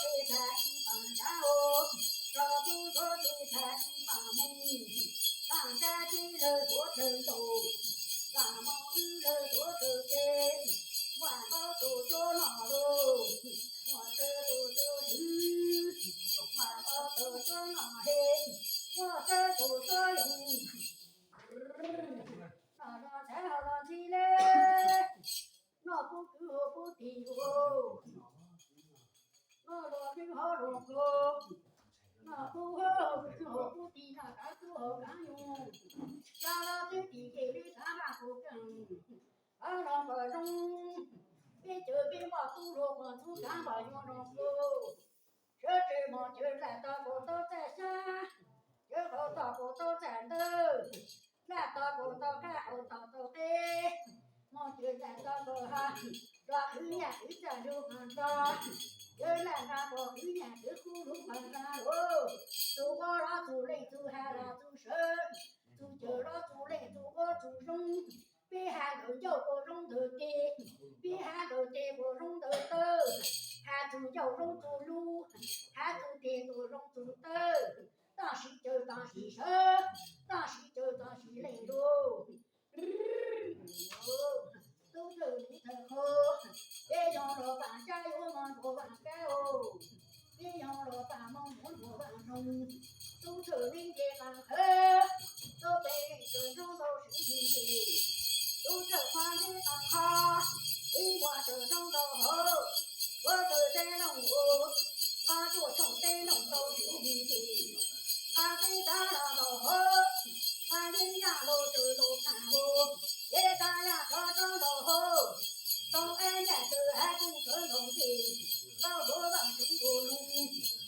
的才放下哦，少不做的才放梦，放下去了做成都，放梦去了做成真，万宝都叫哪喽？我这都叫鱼，万宝都叫哪嘿？我这都叫龙。那个才好了起来，那不够不提哦，那罗宾好罗哥，那不好不提那干不好干用，加了最低给你他妈不更，俺那个中，别这边把土罗光土干把用上go，这只么就来到过道在山，这后到过道在头。来到过道看后到到的，我就在到过哈，抓去年去在路旁上，有来看过去年去葫芦旁上喽，做我啦做累做海啦做神，做酒啦做累做我做sống，别喊头叫我容头的，别喊头的我容头头，喊做叫容做路，喊做的做容做头。当时就当时生，当时就当时累喽。都走里头好，别用了半家有忙多半干哦，别用了半忙多半中，都走里的蛮好，都被尊重都是你的，都这块的蛮好，你我手上都好，我都在弄我，我做穷在弄都是你的。俺在家了都好，俺人家都走都看我，也咱俩车上都好，东安年头还不可弄的，老多让中国弄，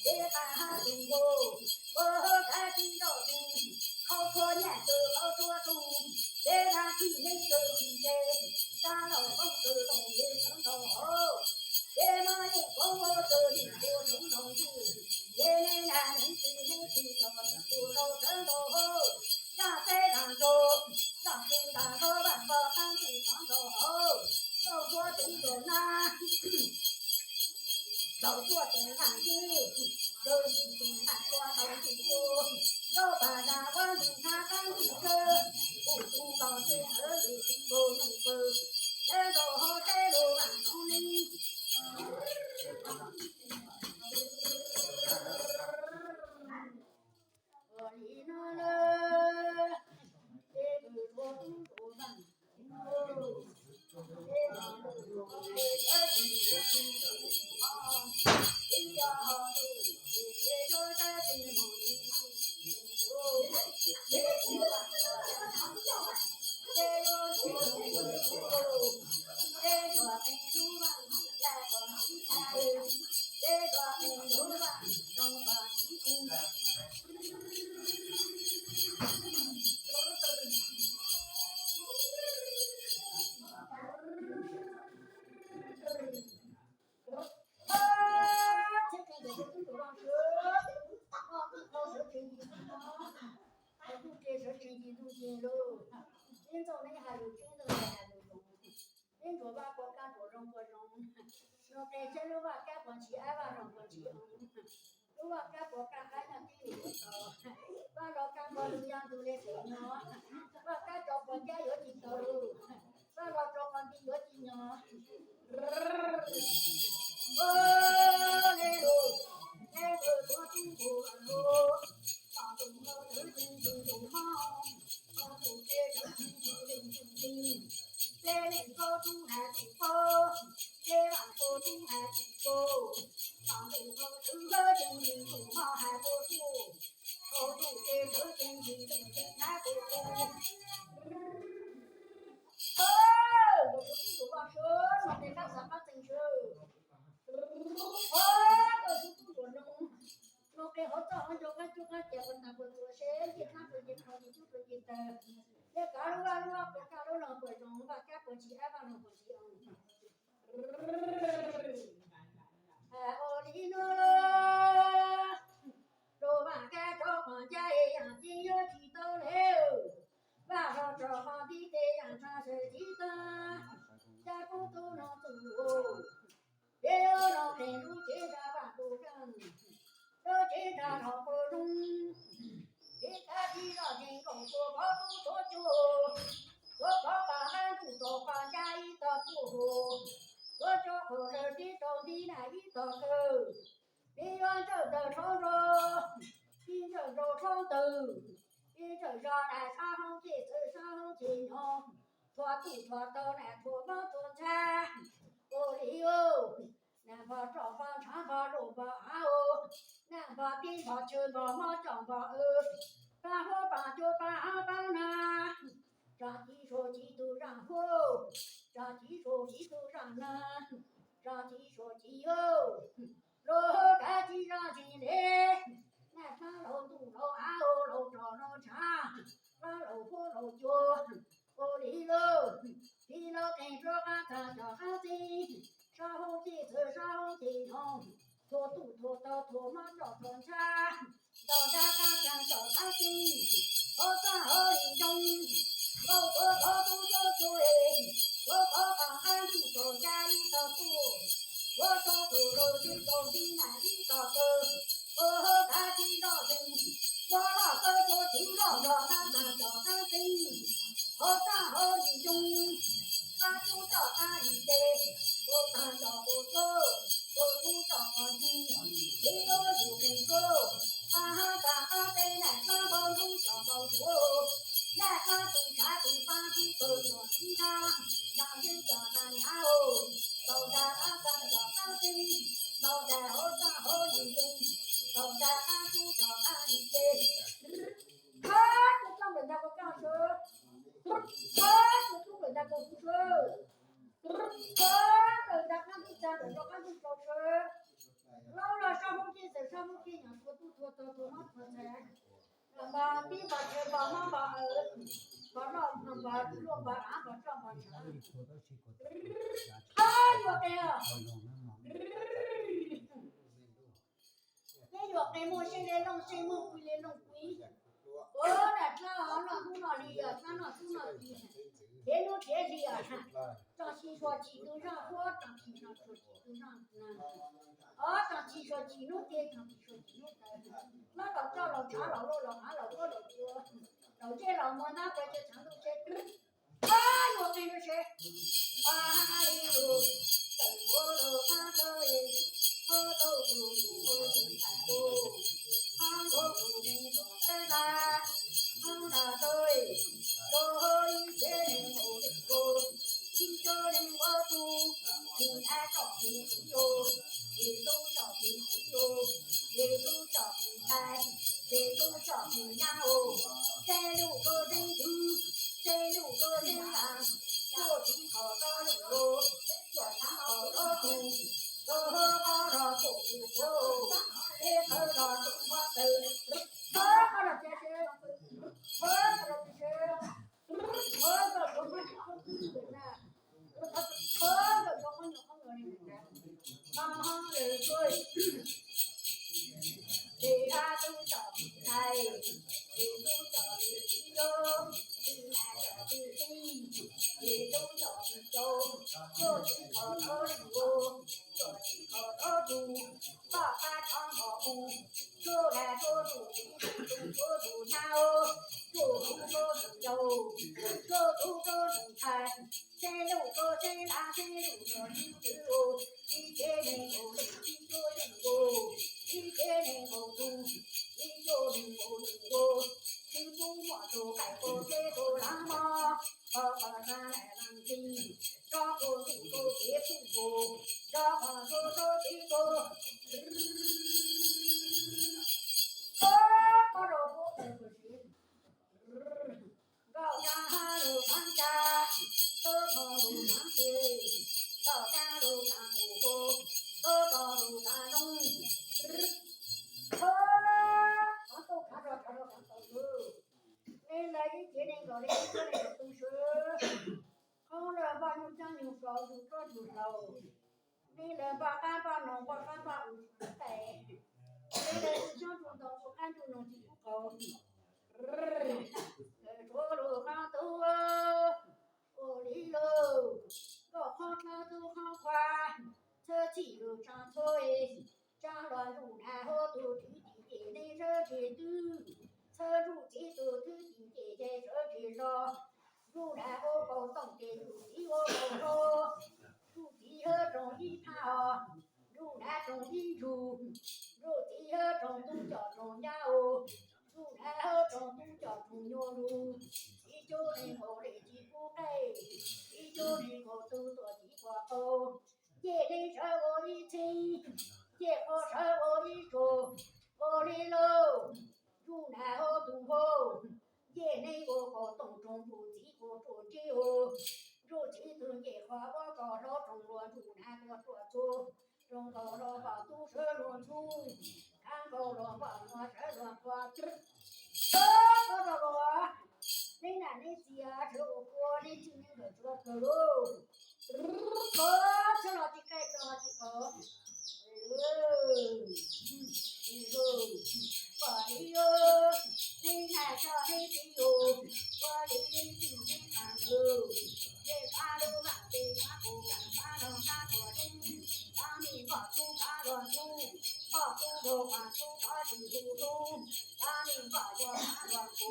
也看中国，我看起要紧，考错年头考错中，别看起那个起的，咱老风头弄也成都好。别骂人，光我这里我中弄的，爷爷奶奶是那是叫不老生都好，让在让走，让手让手万宝当中上都好，老做动作难，老做真难的，有一点难做到最多，老把那我们他当主车，不足高兴而又听不用分，这都好在路万中里。我里那了，这个说不说办？哦，这个说我这个你要好路，这就在这梦里。哦，这个说办，这个说哦，这个说没路办，来我去看哟。这个没路办，中国西东。今朝你还有今朝你还有用，今朝把我干着用不用？我改天我把干不起，爱把用不起。我把干不干还能地里头，把老干不路样都来收呢，把干着不家有几头，把老着不地有几呢。我来喽，来个多中国喽，大中国人民中中好，好中国人民中人中心，在领高中还不高，在往高中还不高，上领高中的人民中好还不错，高中的人民中人还不错。我不是说话说，我得看什么真说。我是不说弄，我给好早就结婚那个做生意，那个就考虑就自己的。那干了完了，不干了能不用，把干不起，爱把能不起。哎，我哩诺了，老板干着房价一样，今又提到了。晚上这行的这样穿手机灯，家不都能走，也要让朋友介绍万多人。上老不中，别看地上人工作跑不多久，我跑把俺住着放家一道不路，我叫后头地上地那一道沟，别让这的长着，别这着长头，别这上来长红旗子上红旗娘，拖肚拖到来拖忙做菜，我哩哟。南方招方长方肉方啊哦，南方北方秋方毛长方哦，把火把酒把啊把那，张鸡说鸡都让火，张鸡说鸡都让那，张鸡说鸡哟，肉干鸡让鸡嘞，南方肉肚肉啊哦肉长肉长，把肉火肉脚，我哩肉，皮肉跟着俺咱叫俺子。上红旗子上红旗红，拖肚拖到拖马找穿插，到家刚想找俺心，我三好一中，我肚子嘴，我把俺肚子家里的苦，我找苦肉去找你那里找个，我大地找人，我那个做听着着俺找俺心，我三好一中，俺就找俺一个。我看到我走，我不找我去，没有路跟走，咱在那上包路上包住，那个东山东方地走着地上，让人叫咱娘哦，走在俺咱叫咱心，走在后山后林中，走在俺就叫俺里边，他就上面那个干手，他就中国那个胡手。老了上不去，上不去，娘拖肚拖到拖忙拖菜，把地把车把马把把老把路把俺把上把车，他有的呀，你有的么？现在弄什么回来弄鬼？我那他那从哪里呀？他那从哪里？天都天气呀，张鑫说鸡都让火，张鑫说鸡都让张鑫说鸡弄点，张鑫说鸡弄点，那老赵老查老肉老俺老多老多，老这老么那块就全都是，我跟着谁？哎呦，等我了俺这里，我都不在乎，俺我不跟着来，俺那对。所以天后的歌，一个人我住，平安照平哟，也都照平哟，也都照平开，也都照平呀哦，这六个人住，这六个人干，做起好着人哟，做起好着住，做好着做不过，别看着中华豆，好着这些，好着这些。我个不是好几个呢，我个有好多人呢，忙人水，谁他都找不来，谁都找不着，谁来找不谁，谁都找不着，做起好多路，做起好多路，把它唱好路，走来走去，走走呀哦。做出个人肉，做出个人菜，谁六个谁拿谁六个一个哦，一个人有一个人哦，一个人有住，一个人有住，听说我都该过这个浪嘛，咱来浪迹，这个路都别错过，这个这个。把这不不是。高山路上家，多高路上去，高山路上路，多高路上中。俺都看着看到路，你来一天那个的，一个那个都是，好了把牛讲牛少，牛少牛少，你来把俺把弄把俺把五带，你来是想中到不俺就能去不高。说路上走啊，我哩喽，我好长走好快，车骑路上车哎，张乱路南好多土地的舍之度，车入其度，土地姐姐舍之少。如来我高当的如地我高高，如地和中一跑，如来中一出，如地和中东叫中家哦，如来和中东叫中牛路，一九零后的几不给，一九零后都做几个后，夜里舍我一亲，夜我舍我一桌，我里喽，如来和东后。夜内我高东中不及我做酒，如其中夜花我高烧中落如南我做出，中高落花都是落出，看高落花我是落花子，我，你那你家吃我锅里就那个做可喽，吃了几盖吃了几口，我哩哟。你那叫你的哟，我的心心看头，也看路看的看不看，看路看多深，当你把猪看乱猪，把猪肉看猪把地糊涂，当你把药看乱猪，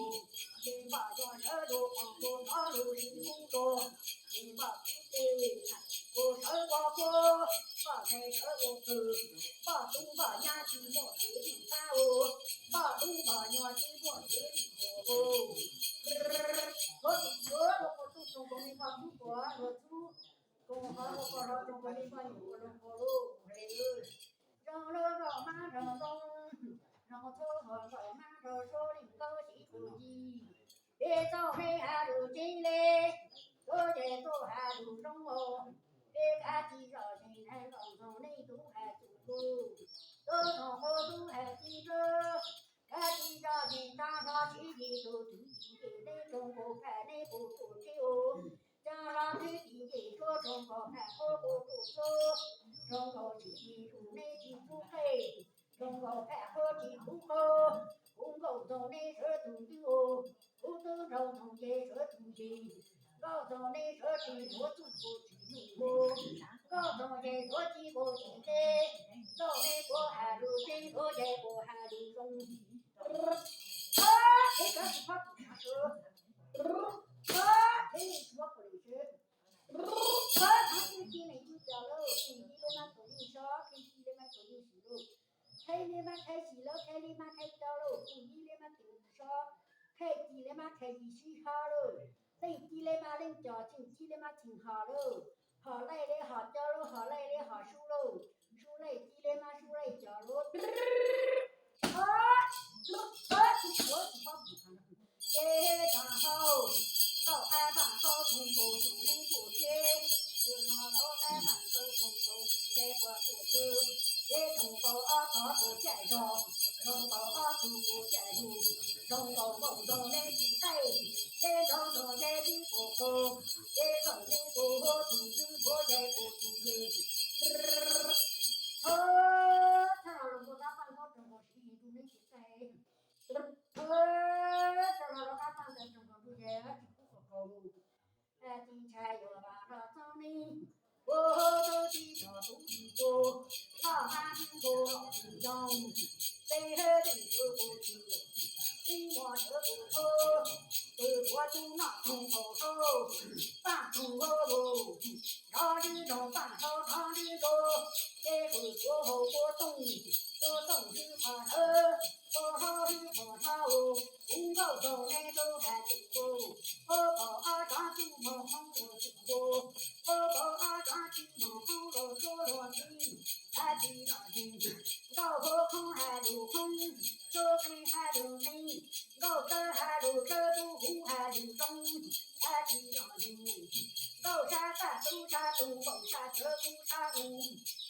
你把药热度放多少路西糊涂，你把猪的我手我破，把菜手我破，把猪把鸭鸡莫别地翻哦。把东把鸟经过水里头，我中国没法出国，我出中华我搞上中国没法有我中国喽，让马上东，让我走好走马上手里高兴不急，别找你还路进来，多见多还路中哦，别看几少钱来告诉你都还足够，多从好都还记着。看你着你打上去的都土地的中国派那不不久，加上土地的说中国派我不不走，中国土地土内地不配，中国派我地不好，中国中的是土地哦，不都中中的是土地，高中的是地我就不知路，高中的说几个地的，走的过海路的过在过海路中。这个是怕不上车，这是我不的事。他手机内就掉了，手机里嘛做营销，手机里嘛做游戏了，开里嘛开戏了，开里嘛开掉了，手机里嘛做营销，开机里嘛开机洗好了，手机里嘛能叫手机里嘛停好了，好来的好掉了，好来的好输了，输来机里嘛输来掉了。正好，老太板好中国就能做些，老太板好中国在过做事，在中国大国在上，中国中国在路，中国梦中能期待，在中中在的国后，在中的国后组织国在国组织。他让我打办好中国事业就能去在。这个老大放在中国中间不可考虑，金钱要把它整理，我都记着都记着，老板经过老金江，背后的有不记，你我这不错，我就拿中国好，把中国路，让你中把手让你走，这个过后我懂是花头。我好的我好，公高走来走还走过，我高抓住梦红我走过，我高抓住梦红我做落地，来地上地，高河空还路空，左边还路内，高山还路这不湖还路中，来地上地，高山山都山东风山这不山路，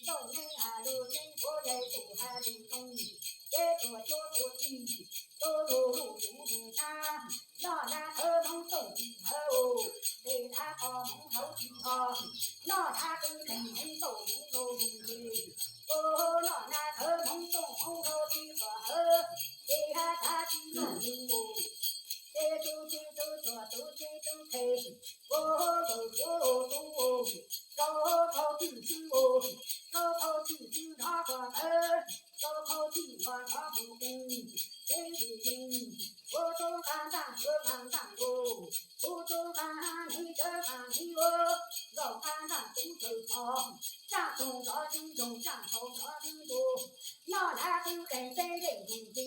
高内还路真我在走还路中。这多地，多路山，那那河东走地头，这那河东走地头，那那东城走路地，哦，那那河东走地头，这下大地走路，这都开，哦，高考地区哦，高考地区那个高考地起我老不跟，谁的人？我都干干我干干我，我都干你这干你我，老干干都走跑，上头着地中上头着地多，那来都跟谁人中间，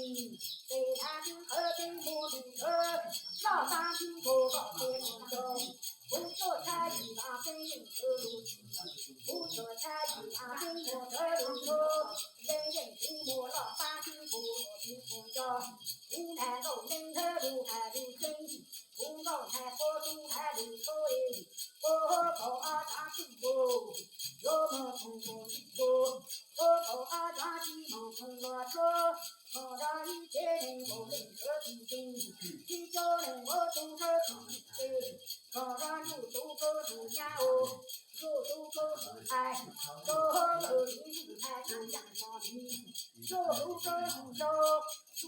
谁来就和谁莫比车，老大听过老些不中。不做菜一把分人头路，不做菜一把分我这路路，人人听我老八听我听不着，不难走人头路还路深，不搞菜火都还路错诶，我搞啊大树果，我们通过树果，我搞啊大鸡毛通过车。我让一切人我认可平静，一家人我都是平静。我让路都可主家哦，路都可主爱，路路你路爱就养着你，路都可主手，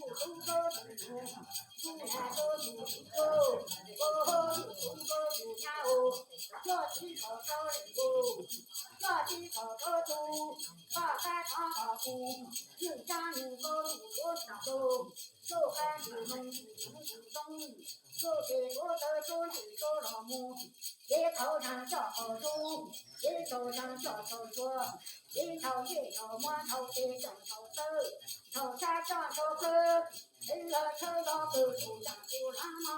路都可主手，路爱可主手，我路都可主家哦，要去考招人哦，要去考招猪，把菜炒好苦，有家有个路多少走，走干就能松，走给我的手里手老母，一头上小头猪，一头上小头猪，一头摸头的小头手，头上小头狗，一个头老狗头上就浪毛，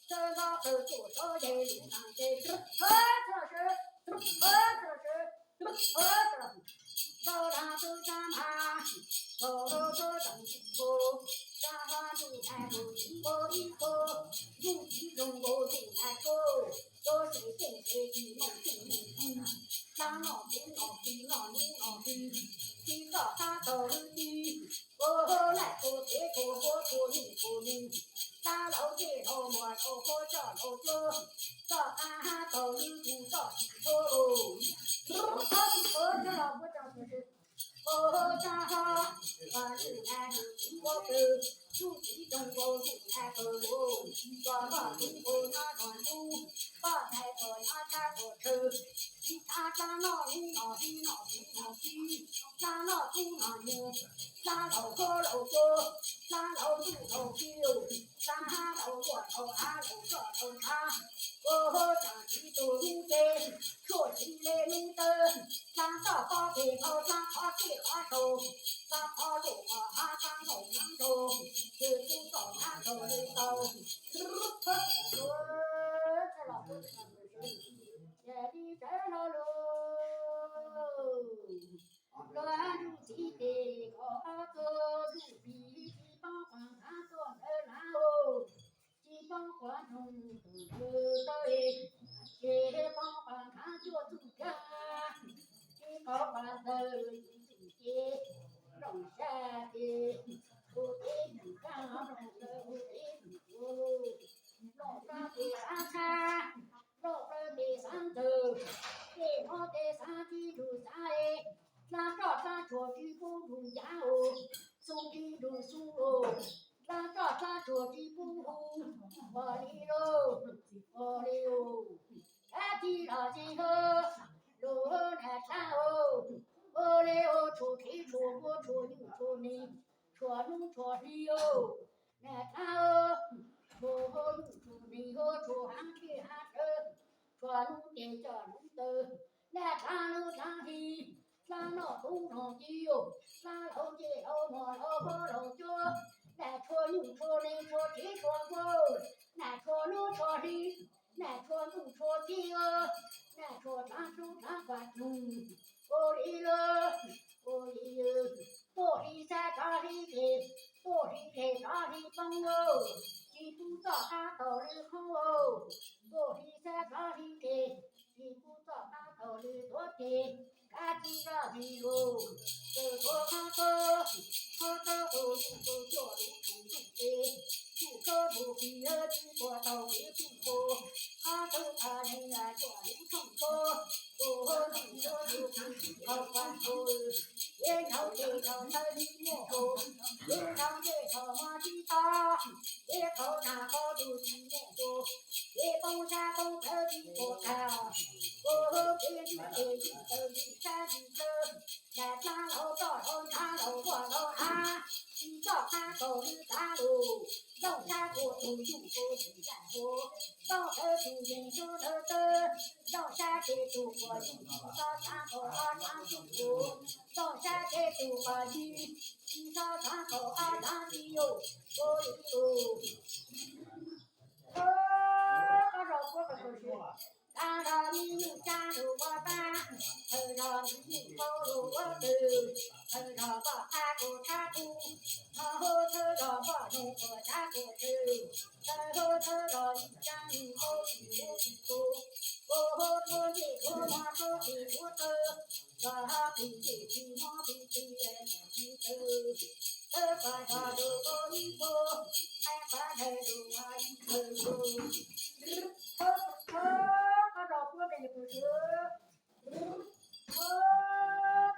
头老狗左手在路上在走，这是。走上走上马，走上幸福，上花就来不一波一波，路其中我就来走，走谁谁谁的梦境，上老天老地老你老地，听到他走的，我来过别过我过你过你，大老街头摸老火小老桌，早安走路不早起头。我这老婆讲的是，我家好，我是来我走，住其中我住来走路，抓把中国那软路，把菜做那菜做吃，一查查闹你闹的闹的闹的，查闹猪闹牛，查老喝老喝，查老猪老酒，查老我老俺老这老茶。我上去走路呗，说起来路灯，上到花背头上花cây花手，上花路花上红杨手，这就到那走的走，这老婆子上的是，夜里这老路，乱入鸡的高走路比鸡帮黄他做的难哦。鸡帮黄中都到诶，鸡帮黄看做主家，鸡帮黄头一主街，种下的，我的主干种的我的主，老家的山菜，老家的山豆，给我的山鸡煮啥诶，山照山做鸡不煮家哦，送鸡煮素哦。山照山做鸡不糊，我哩喽，我哩哟，哎鸡老鸡呵，路来山哦，我哩哟，出鸡出锅出牛出泥，出牛出泥哟，来山哦，出牛出泥哟，出汗去汗车，出牛点着牛头，来山路上去，山老东上鸡哟，山老鸡老母老婆老脚。来戳牛戳人戳鸡戳狗，来戳牛戳驴，来戳牛戳鸡哦，来戳长手长管中，我哩了，我哩哟，多哩山长哩地，多哩地长哩风哦，鸡不早它到哩好哦，多哩山长哩地，鸡不早它到哩多地，赶紧着鸡哦，这多看多。好的路路都叫路通路的，路口路边儿经过道别路过，他都他人啊叫路通过，路路叫路通好关头，也要这条那里莫过，也要这条马蹄大，也靠那好路去莫过，也帮山帮河去过山，我别去别去都去山去走，来山路到山路过路啊。到他手里打路，到他国土用国土战国，到他主人说的的，到他给祖国用到他口啊当祖国，到他给祖国去，到他口啊当地哟，我哟，我说我个就是。干了你又加入我吧，喝着你又投入我的，喝着我阿古茶古，然后喝着我用我茶古吃，然后喝着一张一口一口一口，我喝一口我喝一口的，我比起起我比起人一头，喝把茶就喝一口，买把菜就喝一口。我这里不是，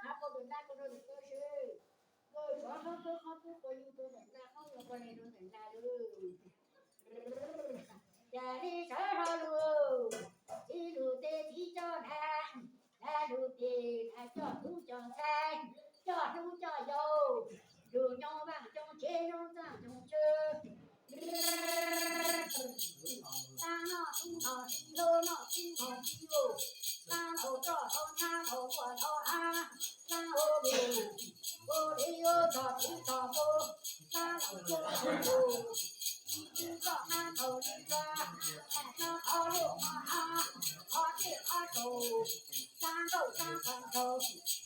看不懂那个都是，我说好多好多个有多人来，好多个那种人来了，家里上好路，一路的地叫南，南路的那叫东叫山，叫东叫右，右娘往中前用上中去。三老金老西头老金老西哟，三头照头三头过头啊，三头路，我里有照头照头，三头过头，一照三头一抓，三头路啊，好去好走，三走三分走，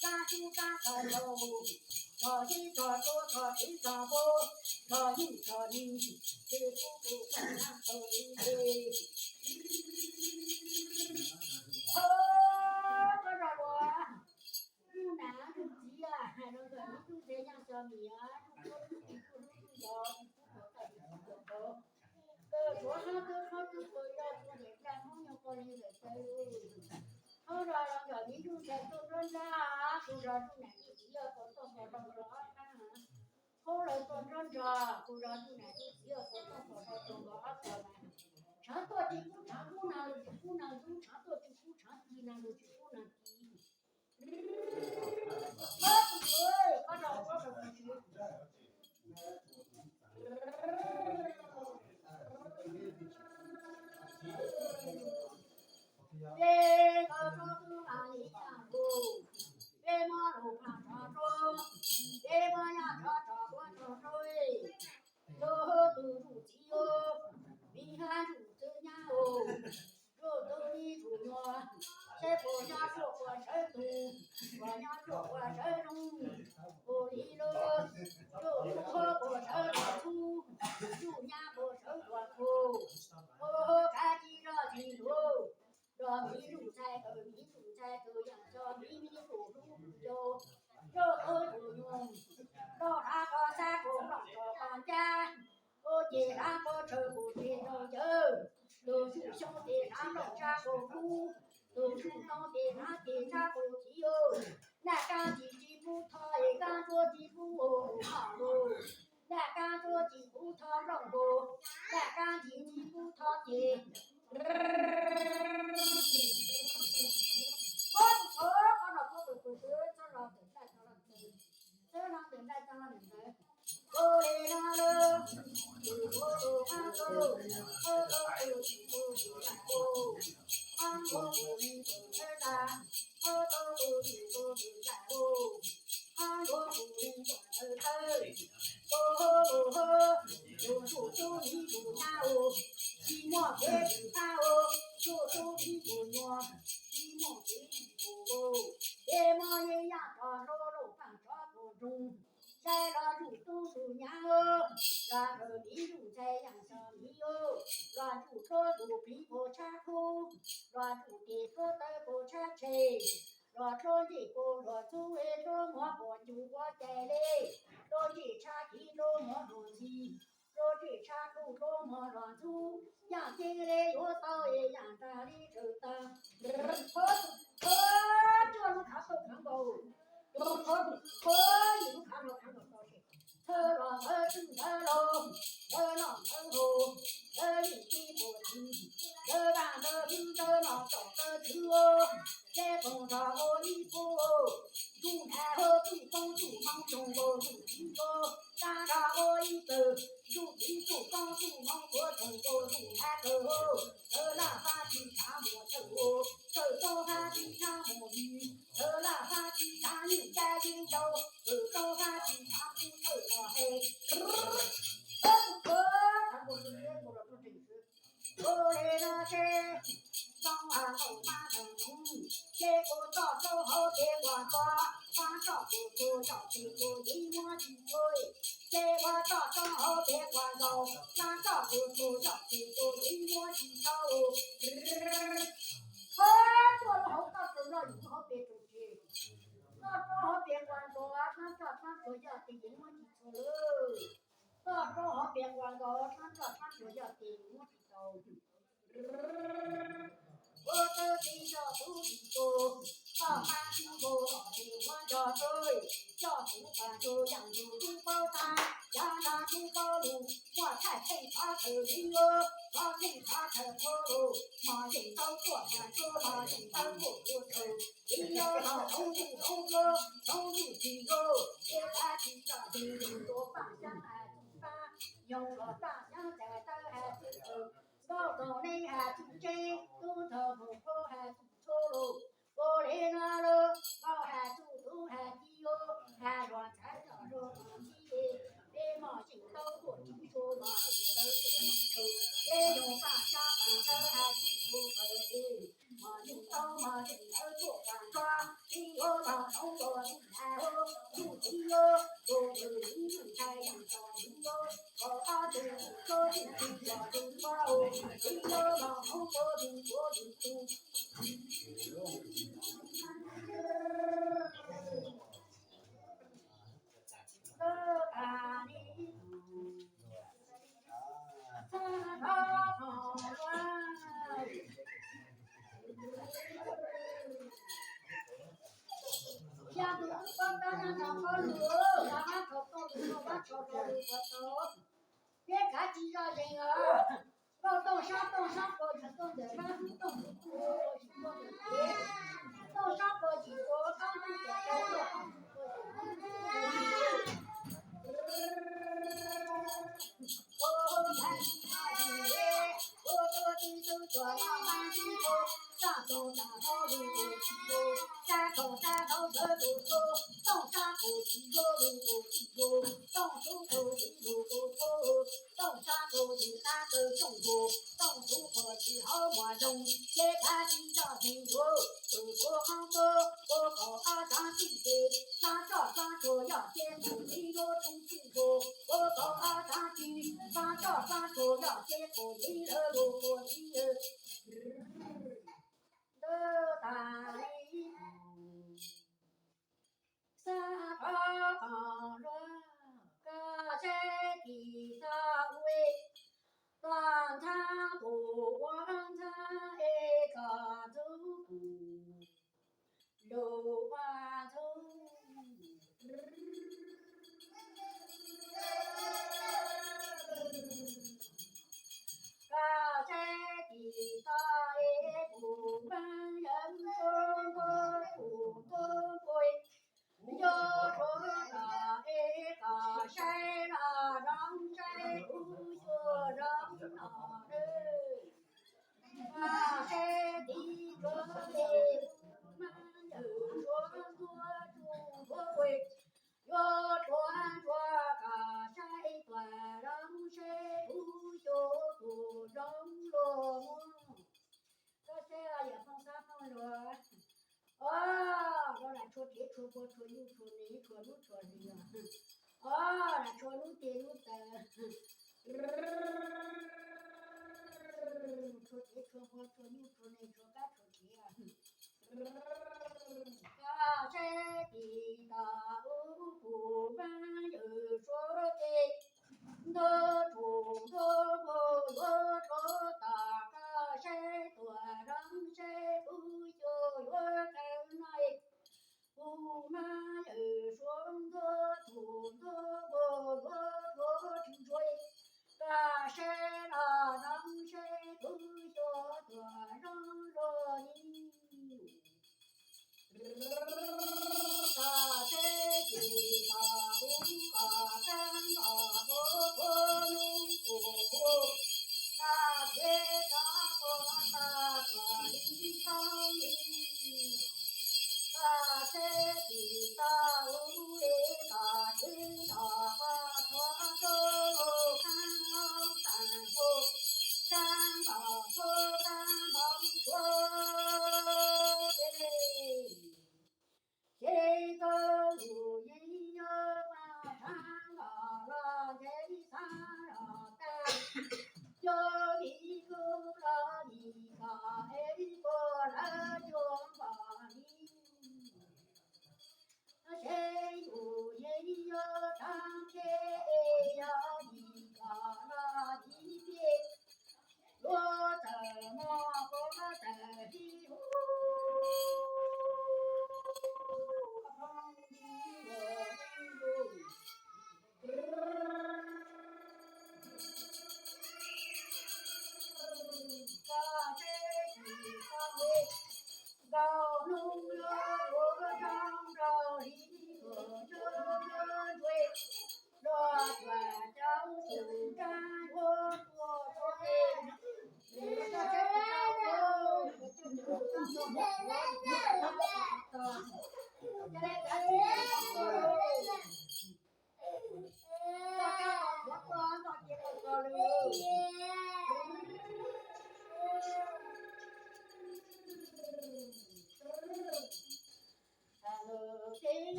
三去三分走。我一左左左一左右，左右左右，这不不跟上手里去。我说我，路南路急啊，那个路这样小米啊，路摇，桌上都好多个要做点干，朋友过来的在哟。好着让叫你路在走转转啊，走着路南路急啊，走走走走走啊。后来做转转，不让路南路急啊，走走走走走走啊，长多地不长，路南路不能走，长多地不长，地南路就不能地。我不会，我找我不去。别个说不哪里讲过，别马路旁上说，别马呀查过查水，走都路急哟，你看路走呀哦，路走你出哟，谁不想说过成都，我想说过成中，不离路，路可不成路途，路年不成多苦，我看见这进路。这迷路才和迷路才这样，这迷迷路路有这个作用。到那个山沟上个房间，我见那个车不见着有，都是兄弟上楼下个苦，都是兄弟那天下个气哟。那干几几不他也干做几不好喽，那干做几不他让过，那干几几不他的。寂寞别离开我，做出一股暖，寂寞别离我，别莫一样抓着路放抓不中，在那路都是娘哦，然后迷路在样小迷哦，乱住车路皮不插口，乱住地车带不插车，乱车一个乱走一车莫不就我在嘞，乱地插地路莫乱骑。说这茶口多么乱走，养进来有道也养着里头的，这路看都看过，一路看到谁？车浪车住车路，车浪车后，车里地不停，车板车平车浪走车去哦，在风上我一步，住南后住东住忙中我住西坡，山上如一柱高树芒果头过路海头，得那发起茶莫头，手高发起茶莫鱼，得那发起茶女在云州，手高发起茶不头了嘿。他不是也过了不真实，我来那些。上岸后马成龙，结果到手后别管抓，抓少不多要结果一摸几回，结果到手后别管抓，抓少不多要结果一摸几手。做了好大事了，以后别出去，那做好别管抓，他说要得一摸几手了，那做好别管抓，他说要得一摸几手。我的地上土地多，大山地多，地万家水，家土干就养猪猪包蛋，养那猪包路，我才配他头领哦，我配他头头，马人都做饭做马人都不愁，你要让农户农哥，农户去哟，别看地上地人多，放香爱种饭，用了大香在都还不愁。高高内还住宅，东头不坡还住错路，我来那路，我还住东还低哟，还让菜上说不起，别毛巾都过地说嘛，都过地头，别用大下半手还住不回，毛巾都做饭抓，你我上农作地来哦，土地哟，我有一路太阳照你哟。我把这个说的听话听话哦，你要让我听我的听。我把你他好玩，下次我刚刚上跑路，妈妈跑跑路，我跑跑路我走。别看几个人啊，我到上坡去动的，上树动不住，我去做的别，到上坡去做，上树的该做上树做的。我看你我做的都做浪漫的多，上头路不去过，山头车不错，东山不去过路不去过，东树头的路不错，东山头的山头种过，东树坡的好马种，别看地上挺多，走过杭州，我跑二上地的，上说要结果，你若从出过，我跑二上去，上说要结果，你了我你了。的大理三旁人，个在地上为广场多广场一个走路，路花走。高山地上一部分人中国不中归，要说那一个山那让山不学让那人，高山地中的满头说多中国归。要传说高山断让山不学不让落梦，这山也碰三碰热。老来说天说不说又说内说路说人啊，来说路点路灯，说天说不说又说内说干说天啊。高山地高不分有说的，那中国我说大高山断让山不学我看来，不满有说的中国我说听说高山那让山不学断让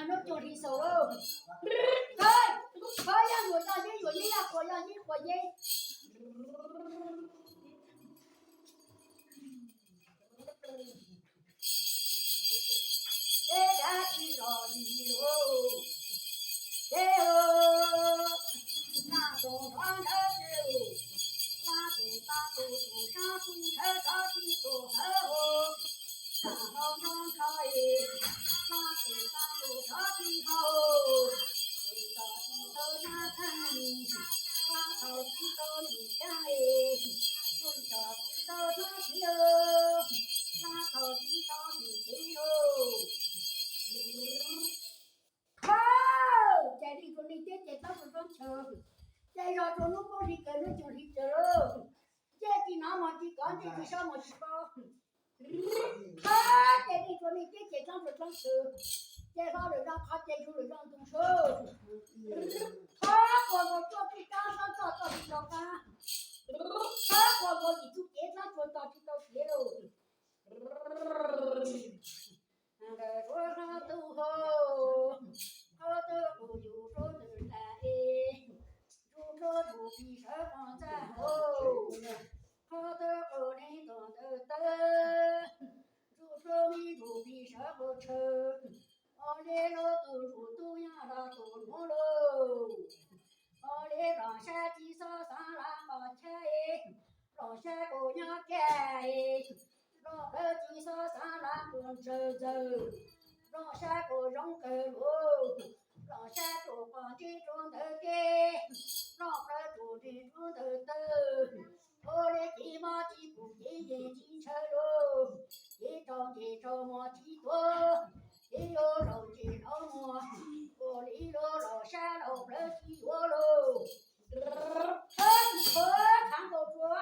nó cho đi sầu đâu thôi thôi ya người ta đi rồi ya của ya đi của ya để đã đi rồi đi rồi để na tổ đoán đã đều ta tổ sa tu thế ta đi tổ hơ sa hồng non khai ta tổ sa đi hậu ta tổ na thân ta tổ ni trai ta tổ na chiêu ta tổ ni chiêu không chạy đi con đi chết chạy tao rồi con chờ chạy rồi con lúc con đi cái nó chờ đi chờ chết thì nó mà chỉ có thì sao mà chỉ có chạy đi con đi chết chạy tao rồi con chờ chạy ra rồi ra khát chạy rồi ra tung sơ còn một chỗ thì tao sao cho thì tao ca còn một thì chú chết nó cho tao thì tao chết rồi tu hô hô tu hô dù số từ lại dù số dù vì sợ còn ra hô hô tu hô đi còn từ từ dù số mi dù vì sợ vô trừ ô lê lô tu dù tu ya ra tu mô lô ô lê rong xa chi so sa la bà cha e rong xa cô nhá kè e rong cơ chi so sa la buồn chờ chờ rong xa cô rong cơ lô rong xa cô còn chi trốn thơ kê rong cơ chủ chi trốn thơ tơ ô lê chi ma chi phụ chi gì chi chờ lô chi trâu mò chi tố chi ô lô chi lô mò ô lý lô lô xa lô lô chi ô lô thắng đồ chúa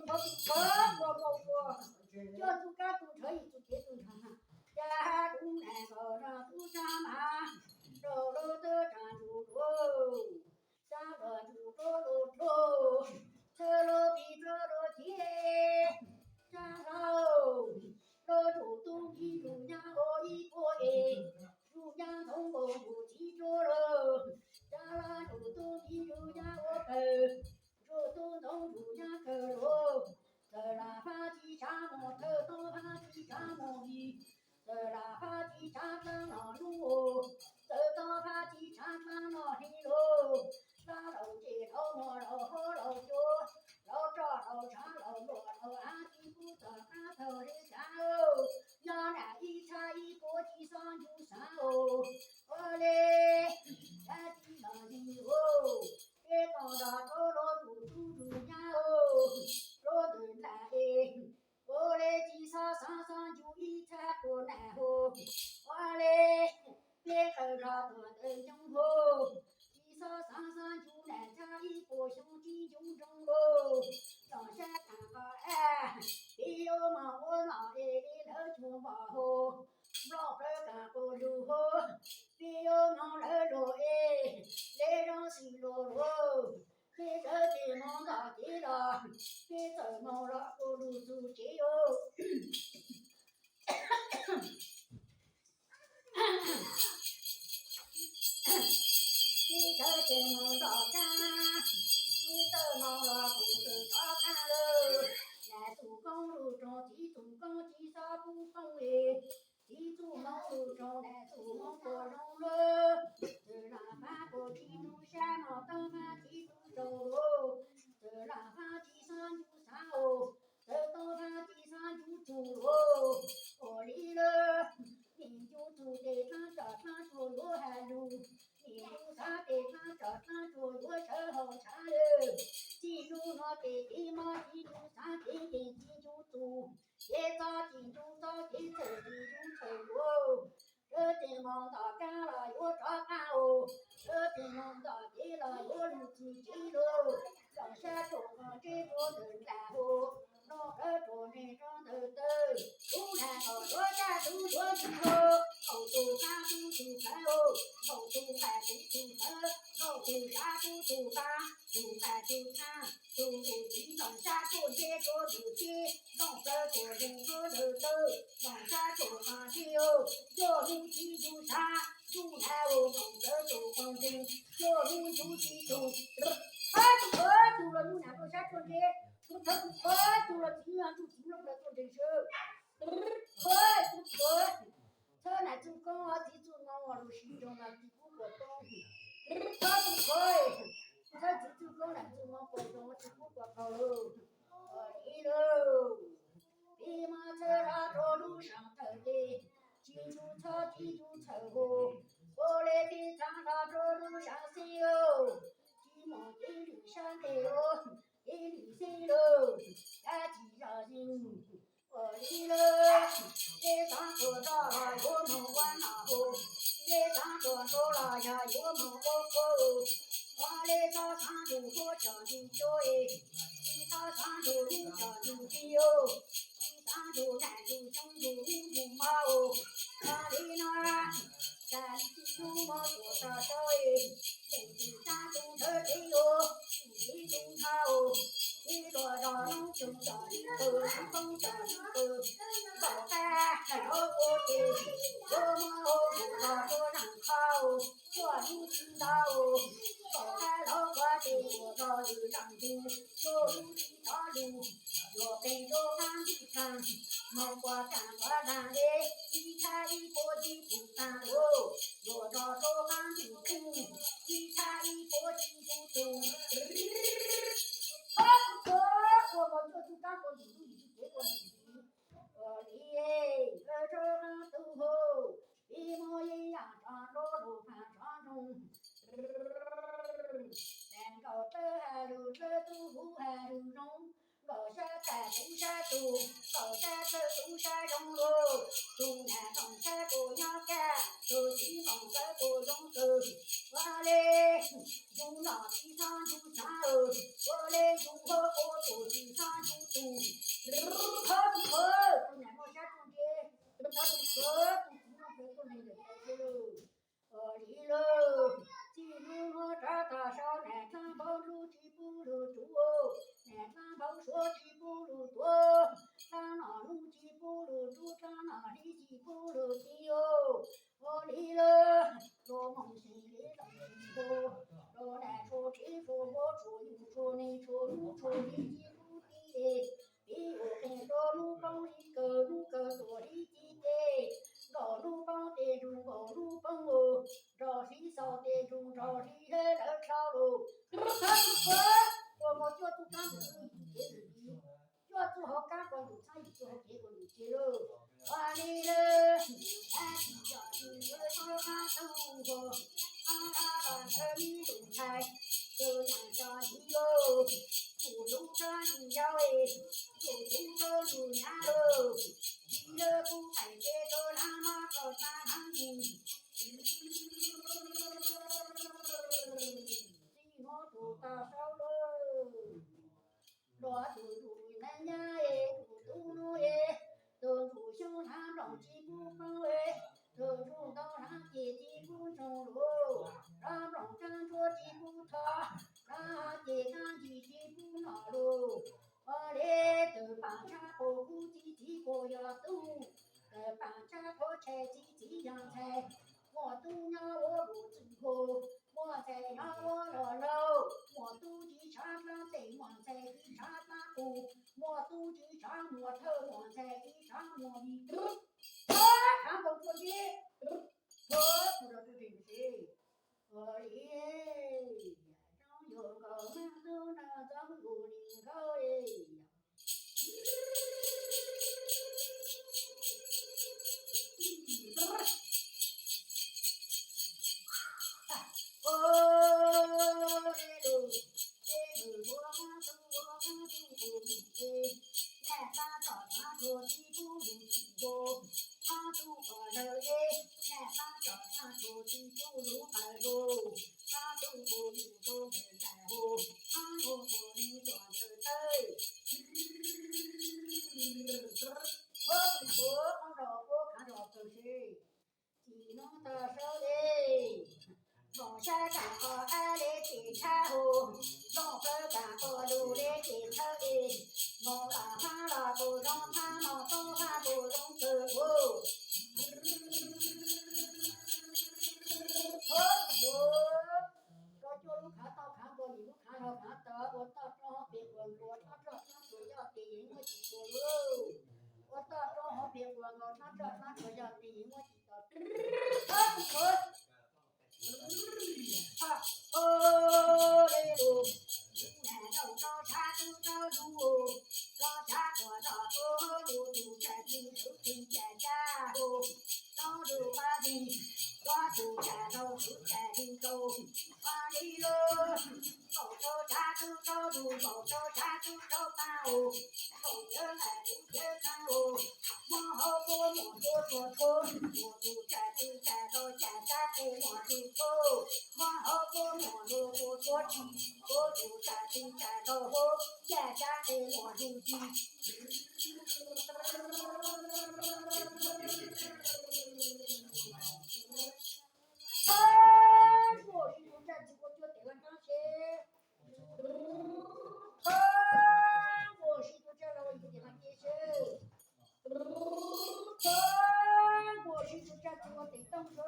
đồ chúa cho tu ca tu thấy tu chế tu thằng cha đúng nè rồi ra tu cha mà đồ lô tơ trà chủ đô cha đồ chủ đô lô đô chơ lô bị chơ lô chế cha đâu lô chủ tu chi chủ nhà ô y cô e chủ nhà thông bộ chủ chi chô lô cha la chủ tu chi chủ nhà ô cờ chủ tu thông chủ nhà cờ lô giờ là pha chi cha mồ thơ tô pha chi cha mồ đi giờ là pha chi cha cha nọ lu giờ tô pha chi cha cha nọ đi lô ta đầu chỉ đầu mồ đầu hô đầu chô đầu trò đầu cha đầu bùa đầu á chi phu tờ ca thờ đi cha ô do nà y cha y cô chi son du sa ô ô lê cha chi nọ đi ô cái còn đó tô lô chủ tu chủ nhà ô lô từ là e ô lê chi sa sa sa chú y cha cô nà hồ ô lê cái cờ ra từ từ trong hồ chi sa sa sa chú nà cha y cô sông chi chung trong hồ đó sa cả có a đi ô mà ô nọ e đi đỡ chùa bỏ hồ lo đỡ cả cô lu hồ đi ô nó đỡ đồ e lê rong xì lô lô khi đỡ chỉ mong đó chỉ đó khi thở mong đó cô lu su chỉ ô khi thở chỉ mong đó ca khi thở mong đó cô tự có ca lơ là thủ công lu tròn chỉ thủ công chỉ sa bu công e chỉ thủ mong lu tròn là thủ mong cô rong lơ từ là ba cô chỉ nu sa nó tao ba chỉ tu trâu lô từ là ba chỉ san du sa ô từ tao ba chỉ san du chủ lô ô đi lơ nhìn chú chủ để ta trở ta chủ lô hà lù nhìn chú sa để ta trở ta chủ lô sơ hồng sa lơ chỉ chú nó để đi mà chỉ chú sa để chỉ chú chủ để ta chỉ chú sa để chủ chỉ chú chủ lô đỡ chỉ mong ta ca là yo cho ca ô đỡ chỉ mong ta chỉ là yo lu chỉ lô dòng xe trộn chỉ trộn từ là hồ nó đỡ trộn này trộn từ từ chú là có đôi cha chú đôi 技能的手里，梦想干好爱的去产后，农夫干好努力去投的，梦啦哈啦不容他梦东哈不容自我。我叫路看到看过，你路看到看到，我到正好别问我，他这主要的因我记住喽。我到正好别问我，他这主要的因我记到。哦嘞喽，南州找茶就找路，找茶我找路，路山平手平家家路，找路把地，抓住家头手在林州，把里喽，找茶就找路，找茶就找饭哦，后边来路边看哦，往后过莫说错，莫住家就家到家家给莫住错。往后过马路不说起，我就站定站到后，家家的马路机。我是不站住我就得了张些。我是不站了我就得了接受。我是不站住我得动手。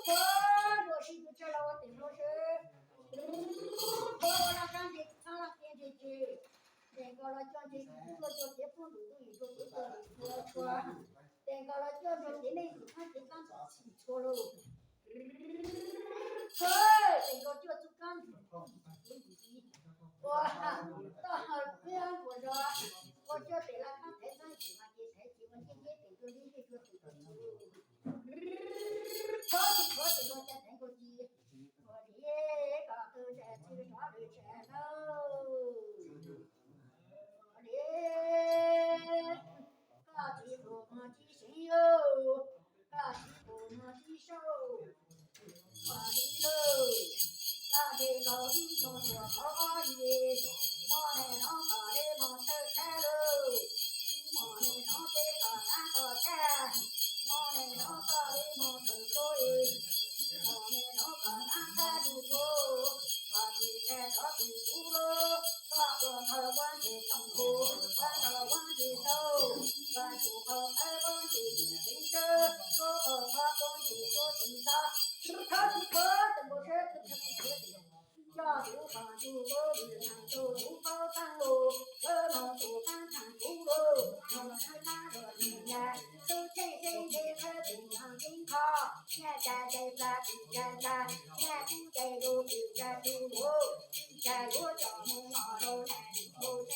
我是不站了我得动手。我让干的长了点进去，那个了叫你做做别不努力做别的说，那个了叫你你那看你刚起错喽。这个就是刚我到这样我说，我就得了刚才上喜欢的才喜欢天天得个你这个得个可这个在那个机，我的个都在这个啥里山喽，我的个几不忙几心哟，个几不忙几手，我的喽。大地高地上说好意，我来让大地忙头开喽，我来让这个山好看，我来让大地忙头高耶，我来让个山开路过，大地在大地住喽，大河头弯的上坡，弯到弯的手，弯出口开弯的新手，说好他弯的说真大。他怎么说？家住房住过日常走路好看喽，热闹做饭看书喽，农村大热天呀，都天天的和平常健康，现在在啥地在啥，现不在路不在路喽，在我家门马路来领头人，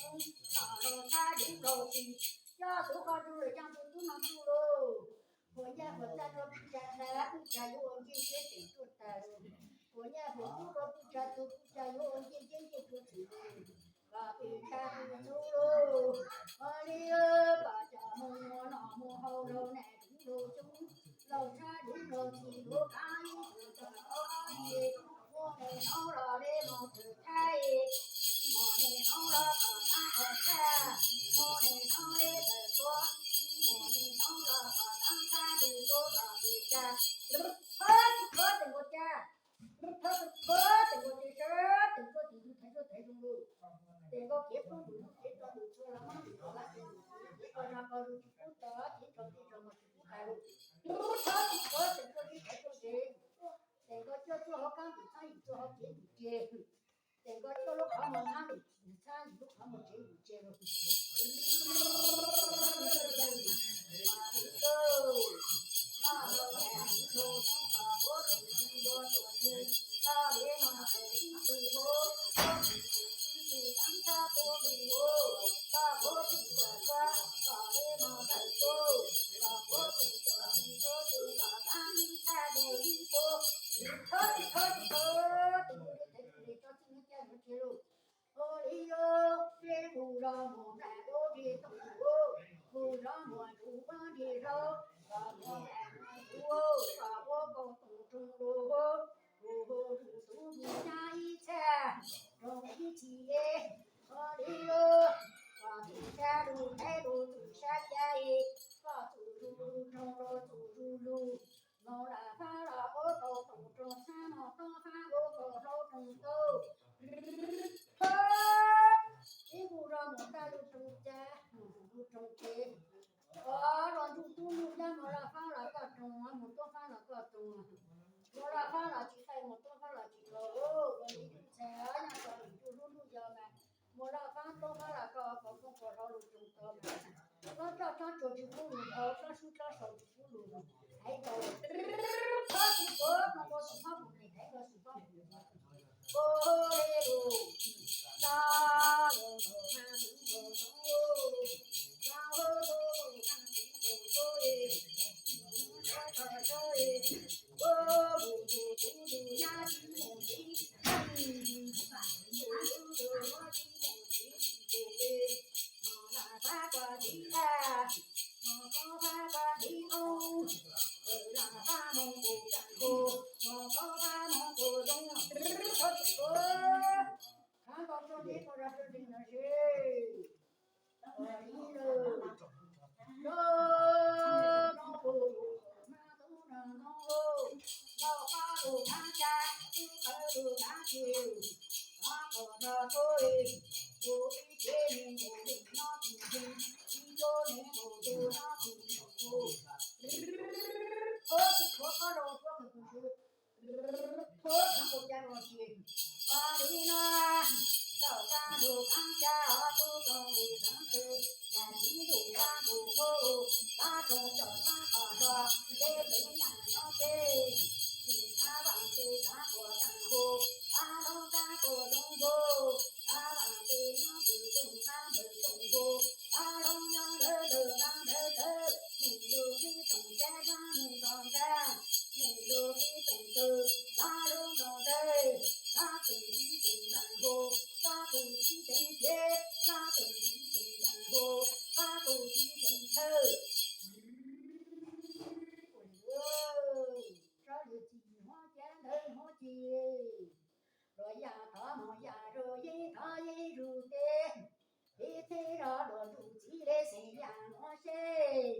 马路他领头去，家住好住儿家都能住喽。我也不在这不加菜，不加油，天天得做菜。我也不不说不加油，不加油，天天得做菜。把饼干不走喽，我的把家门我那么好喽，来中喽中，老茶中喽几罗干一个这好耶，我们老了的忙吃菜耶，我们老了把饭好菜，我们老的在说。我们老了把当山的多把比家，那么他等我家，那么他等我的事儿，等我弟弟才说太重了，等我结婚路结婚路出了嘛，好了，结婚上高路不到，结婚的什么是不开路，那么他等我的太重的，等我就做好干部参与做好结不结，等我做了好么参与参与好么结不结了。不让我再多的动物，不让我主观的手，让我爱我，让我搞动中路，不下一切，容易起，我的哟，把地下路开路走下家耶，把土路 mô là pha là ô tô trùng trùng sa mô tô pha ô tô rô trùng tô đi vụ rồi một ta được trùng cha được trùng kê rồi chúng tôi mua ra mô là pha là cả trùng một tô pha là cả trùng mô là pha là chỉ thay một tô pha là chỉ có còn đi được xe nhà còn chúng tôi luôn giờ mà mô là pha tô pha là cả còn không có rô được trùng tô nó cho chỗ chỉ phụ nữ cho su cho sầu chỉ phụ nữ hay đồ nó chỉ có nó có sự pháp một này hay có sự pháp một này ô lê đồ ta đồ đồ ha đồ đồ đồ ra hô đồ ha đồ đồ lê cho cho lê ô bù bù bù bù ya chi mồ chi đồ đồ nó chi mồ chi đồ lê là ta qua đi à có ta qua đi ô là ta mong cổ chẳng cổ có ta mong cổ đông thôi cô khá con cho đi con ra cho đi nó gì đi rồi nó cổ ma tu nó đâu có đồ ta cha tu có đồ ta chiều nó còn ra thôi đồ đi trên đồ đi nó thì đi cho nên đồ đồ nó thì đồ có đồ có được thôi không có đồ gì đi nó đâu ra đồ ăn cha tu còn đồ ăn tư là đi đồ ra đồ vô ta trồng cho ta ở đó để tự nhà nó chơi ta bằng thì ta của ta hồ ta đâu ta của đông vô ta bằng thì nó tự tung ta tự tung vô ta đâu nhau đỡ đỡ đang đỡ đỡ mình đưa đi trồng cha ra mình còn ta mình đưa đi trồng từ ta đâu đâu đây ta tình đi tình đàn hồ ta tình đi tình chế ta tình đi tình đàn hồ ta tình đi tình thơ cho được chỉ hoa chén đời hoa chi rồi già thọ mò già rồi dây thọ dây rù tê đi thế đó đồ rù chỉ để xây nhà nó xe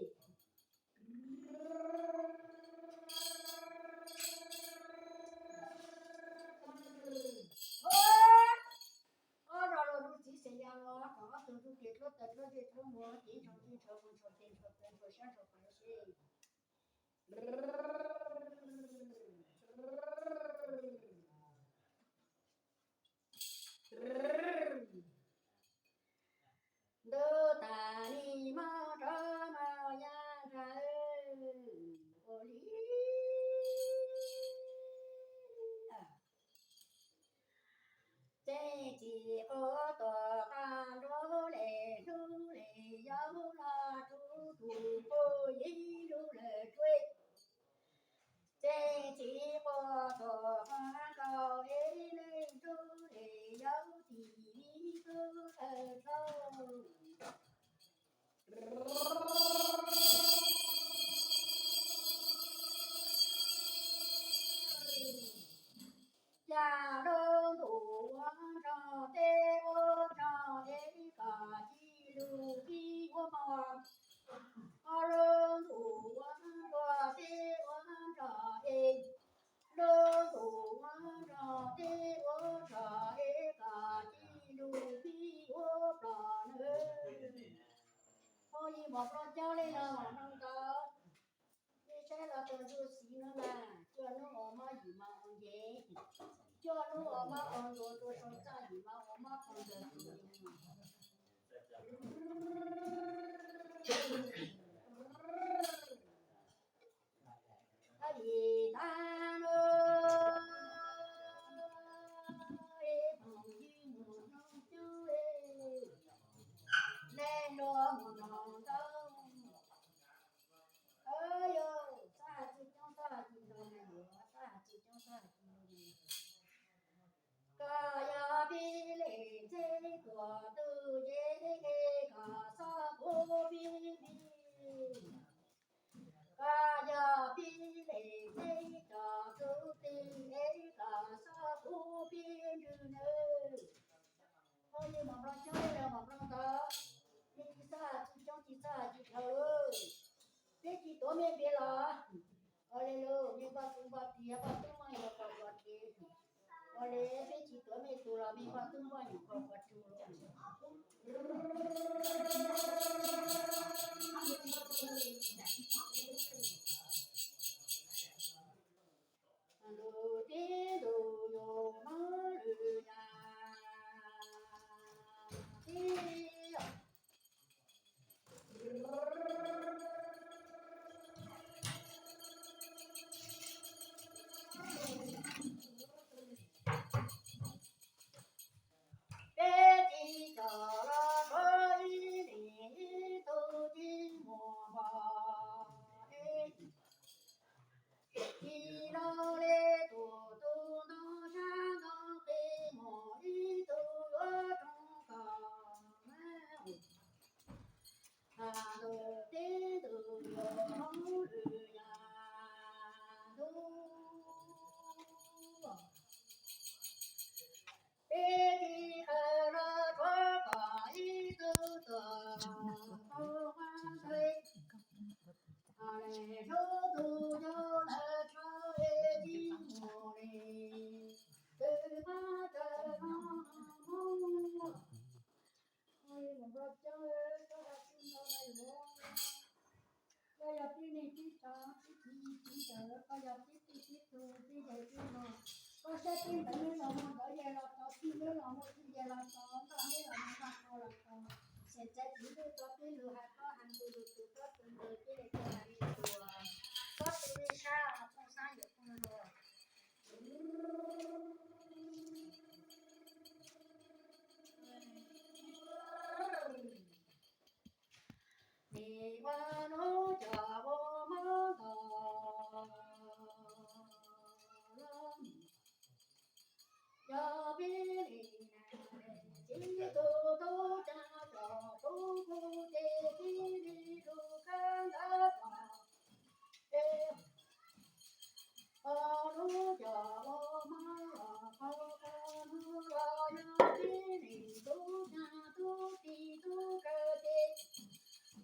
rồi rù chỉ xây nhà nó có từ rù kết lót tật lót kết lót mua chỉ trong chỉ trong một trong tiền trong tiền của sáng trong phải xe đơ ta ni ma ra ma ya ra ô lý chế chỉ có tòa can rô lệ chú lệ giáo la chú thủ cô yi lưu lệ truy chế chỉ có tòa can cao ấy lên chú lệ giáo thì cứ lệ thâu cha đơn thủ trò tê ô trò ấy cả chi lưu chi ô mò đơn thủ trò tê ô trò ấy đơn thủ trò tê ô trò ấy cả chi lưu chi ô trò nữa thôi gì một con cháu lên là một con cháu sẽ là tôi đưa xí nữa mà cho nó mà gì mà ông dễ cho nó mà ông rồi tôi sống ra gì mà ông mà ông rồi cái gì ta nữa phòng gì một năm chú nên nó một năm đâu ơi ơi sa chỉ trong sa chỉ đâu này sa chỉ trong sa chỉ đâu này cả nhà bi lệ chế của tư chế cái cả sa vô bi bi cả nhà bi lệ chế cả tư tình ấy cả sa vô bi như nơi thôi nhưng mà nó chơi là mà nó đó chỉ sa chỉ trong chỉ sa chỉ thở thế chỉ tối miền biển là Oleh lo, ni ba tu ba ti ba tu ma ya ba ba ti. Oleh pe chi to me tu la mi ba tu ba ni ba ba tu lo. Alo ti do yo ma lu ya. Ti bé đi cờ la với đi tu chi mùa bò đi lo lê tu tu nó sa nó kê mùa đi tu ở trong cờ à đồ tê tu yo hong lư ya du bé đi cờ la có cả ý tư tưởng không thấy ale cho tu cho là cho e đi mồ nè từ ba từ nó mong ôi một bữa chơi cho là xin nó này luôn bây giờ đi này đi cho đi chờ bây giờ đi tu đi để đi nó có sẽ tin tới nên là nó đỡ về là cho tin nữa là một tin về là cho nó hết là nó ra thôi là cho sẽ chạy chỉ đưa cho cái lừa hạt có hàng từ từ có từ từ cái này cái này từ có từ đi xa là không xa được không rồi đi qua nó chờ vô mơ tò cho biết chỉ tu tu cha trò tu tu tê đi tu khăn đã tò nu chờ mơ nu lo nhớ đi tu cha tu ti tu cơ tê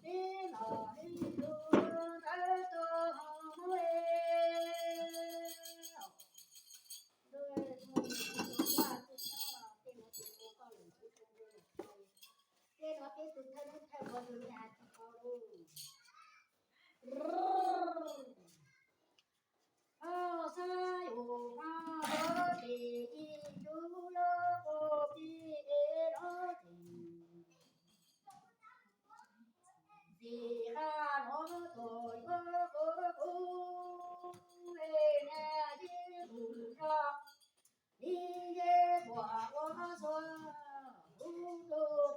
đi là đi tu ta tu mơ cái đó cái tình thân theo con đường nhà thì có luôn sa yu ma đỡ thì chú lơ cô đi đó thì ha nó tội cô lê nhà đi bùn ra đi về quả quá xóa tu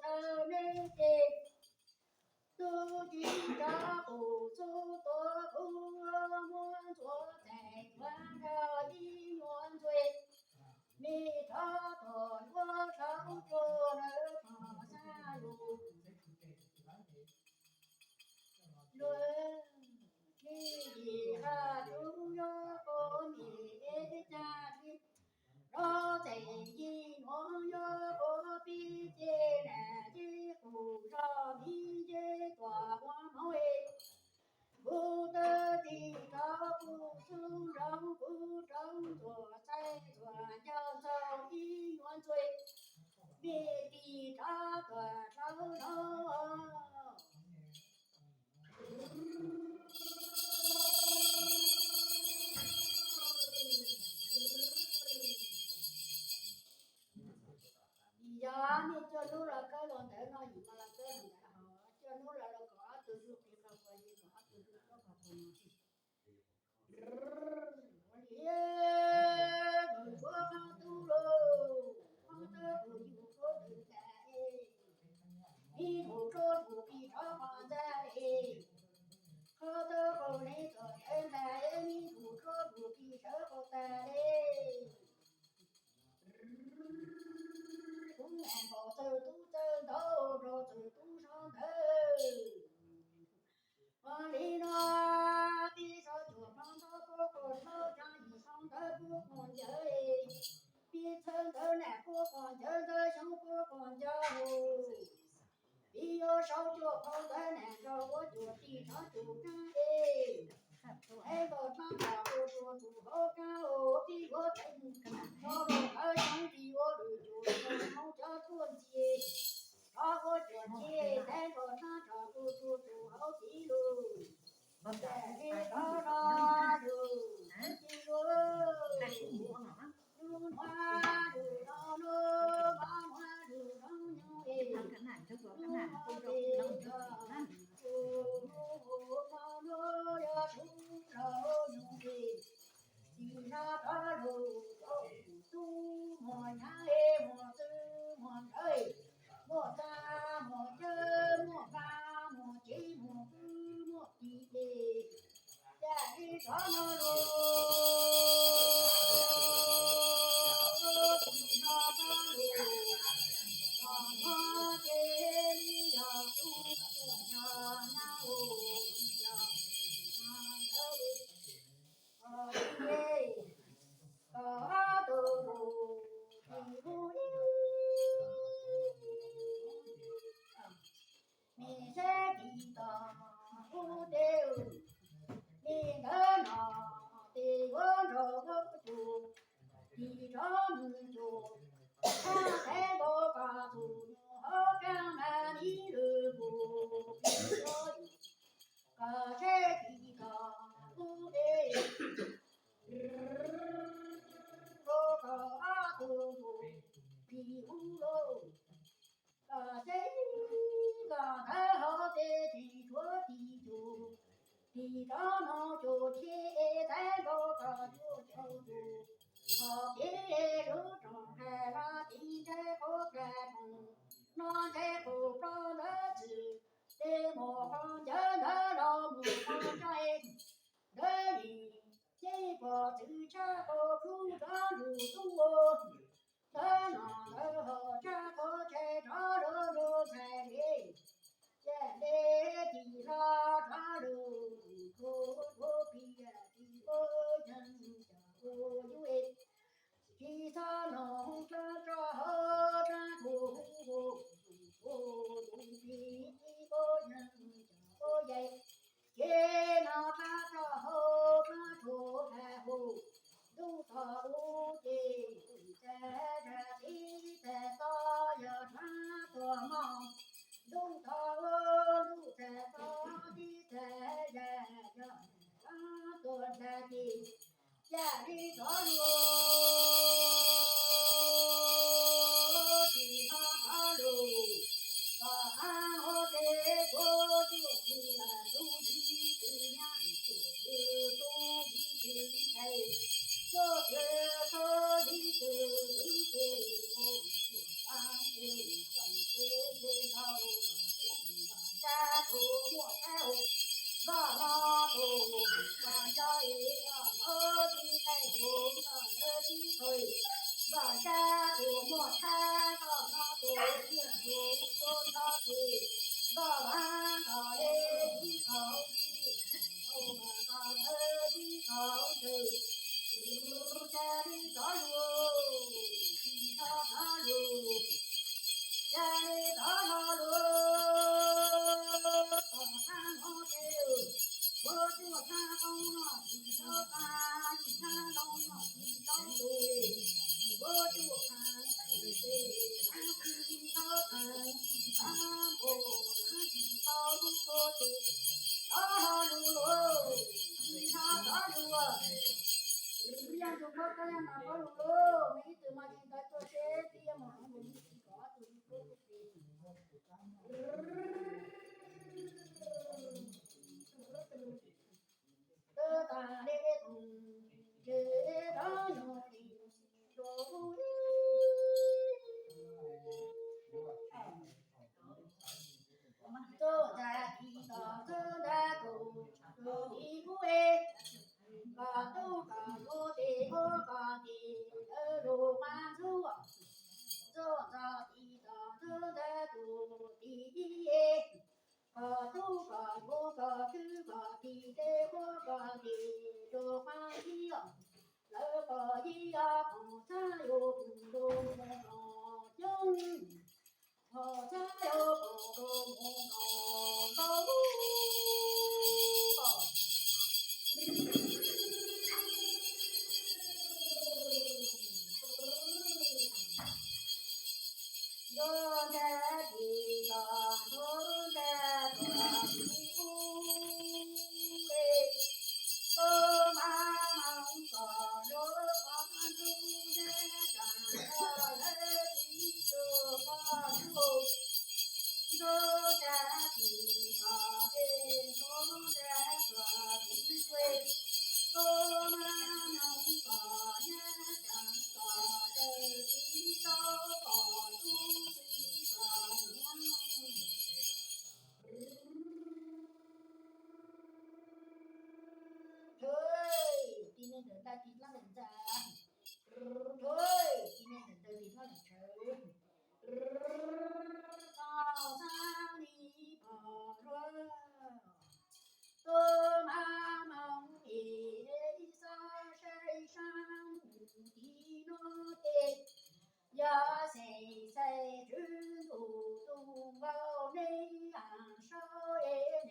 ta nên tiền tu chỉ cho bù su tổ tu muốn chúa chạy quan ra đi muốn thuê mi thọ tội vô sống cho nỡ thọ xa lù đôi khi gì ha chúng yo cô mi cha đi đó thì gì nó yo cô bi chê nè chứ phù cho bi chê tòa hoa mối Bố tơ thì có bố xuống rong bố trong chùa say chùa nhau sau ý ngoan xuôi bê đi ra tòa sau đó giờ mình cho nó là cái lần để nó gì mà là cái lần để họ cho nó là nó có từ lúc thì không có gì có từ lúc nó có từ đi thủ trôn thủ kỳ cho con ra đi khơ tơ cầu này rồi em ta em đi thủ trôn thủ kỳ cho con ta đi cũng làm bộ từ tu tư đâu rồi từ tu son thơ đi nó đi sao chuột non nó có còn nó cho gì son thơ của con chơi biết thân thơ nè của con chơi thơ sống của con chơi đi vô sau chuột con thơ nè rồi có chuột thì nó chuột ra đi em còn ra đó rồi tu mùa nhá ê mùa tư mùa ơi mùa ta mùa chơ mùa ca mùa chỉ mùa tư mùa chỉ đề cha đi đó nó rồi mình sẽ đi tỏ u đều mình ở nọ thì có rồi có chủ thì đó mình chủ ta sẽ có cả chủ họ càng là đi được bộ cả sẽ đi tỏ u đều có cả chủ thì u lô thế là ta họ thế thì chúa thì chủ thì đó nó chủ chế ta có cả chúa châu chủ họ chế rú tròn hè là thì thế có cả nó thế phụ pro đó chữ thế một con chớ đó đâu một con trai đấy chế bỏ chữ cha có khu đó đủ tung thế nào thế họ cha có thể đó đó đó thế đi thế đi thì ra ra được cô bây thì cô nhân cô vui khi ta nó cho hơ ra cô thì cô nhân cô dạy chế nó ta cho hơ ra cô hà hồ du thọ u chi te ra đi te to giờ tha to mong du thọ du te to đi te ra giờ tha to ra đi ra đi thọ đi thọ lu có a hô te cô chu chi là tu đi từ nhang tu đi từ thầy cho thế cho đi từ thế ô sang thế sang thế nào cha tu mua theo và nó tu và cha ấy ở đi tay hồ ở đi thôi và cha tu mua tha và nó tu tiền tu con nó thì và ba ở đây đi khẩu đi khẩu mà ở đi khẩu từ cha đi đó luôn đi đó đó luôn cha đi đó đó luôn sang ho tiêu bữa chùa cha con nó thì sao ta thì cha con nó thì sao đuôi bữa chùa cha thì sao ta thì sao bồ thì sao cô thì đó luôn đi đó luôn Yang juga kalian apa dulu, itu makin kacau sih, dia mau ngomong kau tuh itu. Tadi tu, jadi no di doi. Tôi ra đi đó tôi ra tôi đi quê cả tu cả vô thì vô cả thì ở đồ mà du do ra đi đó tôi ra tôi đi đi cả tu cả vô cả thứ cả thì thế vô cả thì đồ mà đi lỡ cả đi à cũng xa yo cũng đồ mà chung họ xa yo cũng đồ mà đâu đô đa đi đò đô đa đò đi u ê cô ma mong cò đô con du đa đà đà đi cho con đô đô đa đi đò ê 人带地那人在，对，今天人带地那人吃。高山里跑着，东阿蒙耶沙山上土地诺的，呀谁谁知土东高内昂少耶内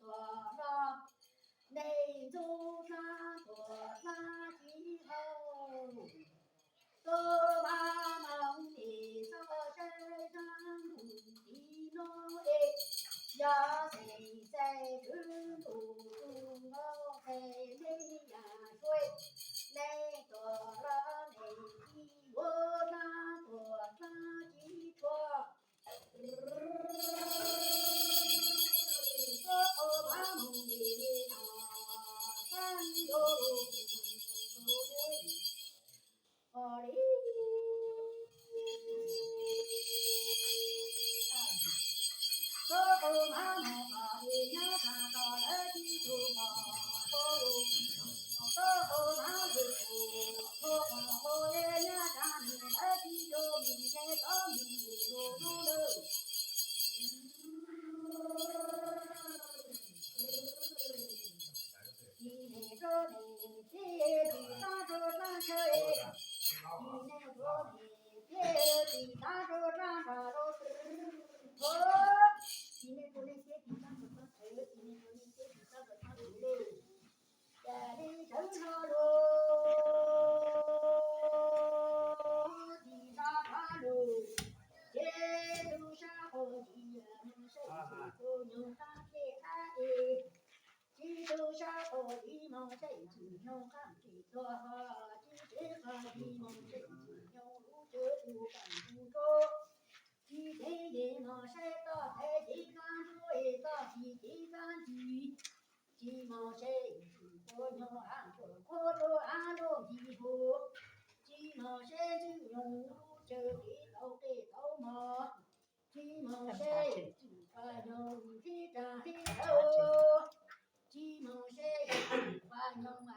多拉，内祖山多拉吉后。东阿蒙耶沙山上土地诺的。呀谁在云途中我陪你呀水，那多了那一我那多那几桌，我把梦里那山哟，我哩。妈妈把你呀看到了地图嘛，妈的，我的呀看你了地图，明天到明天路路了。你那个你爹地大着山车哎，你那个你爹地大着山车喽。今天过年节地上个啥车？今天过年节地上个啥车嘞？家里正常喽，地上爬喽，街路上和地呀，谁不牛上铁鞍的？街路上和地嘛，谁不牛上铁多哈？街路上地嘛，谁不牛路这路干不着？一天夜嘛，谁打太极干着一打太极干去？鸡毛谁不牛按着可着按着皮肤？鸡毛谁就用这里头给头毛？鸡毛谁就把用皮扎里头？鸡毛谁就把用啊？